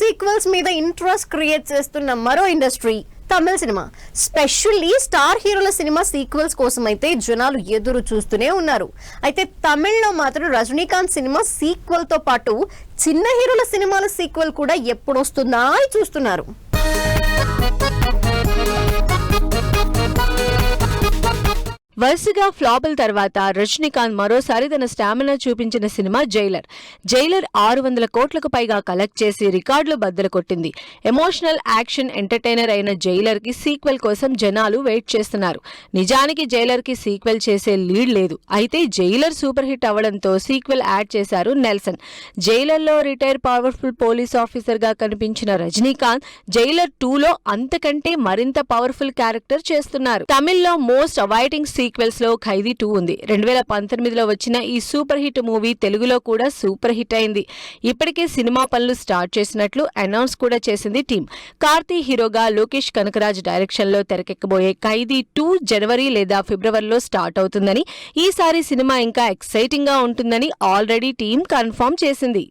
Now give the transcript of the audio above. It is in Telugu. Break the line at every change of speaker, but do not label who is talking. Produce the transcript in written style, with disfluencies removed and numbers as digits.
సీక్వెల్స్ మీద ఇంట్రెస్ట్ క్రియేట్ చేస్తున్న మరో ఇండస్ట్రీ తమిళ సినిమా. స్పెషల్లీ స్టార్ హీరోల సినిమా సీక్వెల్స్ కోసం అయితే జనాలు ఎదురు చూస్తూనే ఉన్నారు. అయితే తమిళ్లో మాత్రం రజనీకాంత్ సినిమా సీక్వెల్ తో పాటు చిన్న హీరోల సినిమాల సీక్వెల్ కూడా ఎప్పుడు వస్తుందా అని చూస్తున్నారు.
వరుసగా ఫ్లాపుల తర్వాత రజనీకాంత్ మరోసారి తన స్టామినా చూపించిన సినిమా జైలర్. 600 కోట్లకు పైగా కలెక్ట్ చేసి రికార్డులు బద్దలు కొట్టింది. ఎమోషనల్ యాక్షన్ ఎంటర్టైనర్ అయిన జైలర్ కి సీక్వెల్ కోసం జనాలు వెయిట్ చేస్తున్నారు. నిజానికి జైలర్ కి సీక్వెల్ చేసే లీడ్ లేదు. అయితే జైలర్ సూపర్ హిట్ అవడంతో సీక్వెల్ యాడ్ చేశారు నెల్సన్. జైలర్ లో రిటైర్ పవర్ఫుల్ పోలీస్ ఆఫీసర్ గా కనిపించిన రజనీకాంత్ జైలర్ 2లో అంతకంటే మరింత పవర్ఫుల్ క్యారెక్టర్ చేస్తున్నారు. తమిళ్లో మోస్ట్ అవైటింగ్ సీక్వెల్స్ లో ఖైదీ 2 ఉంది. 2019లో వచ్చిన ఈ సూపర్ హిట్ మూవీ తెలుగులో కూడా సూపర్ హిట్ అయింది. ఇప్పటికే సినిమా పనులు స్టార్ట్ చేసినట్లు అనౌన్స్ కూడా చేసింది టీం. కార్తీ హీరోగా లోకేష్ కనకరాజ్ డైరెక్షన్ లో తెరకెక్కబోయే ఖైదీ 2 జనవరి లేదా ఫిబ్రవరిలో స్టార్ట్ అవుతుందని, ఈసారి సినిమా ఇంకా ఎక్సైటింగ్ గా ఉంటుందని ఆల్రెడీ టీం కన్ఫర్మ్ చేసింది.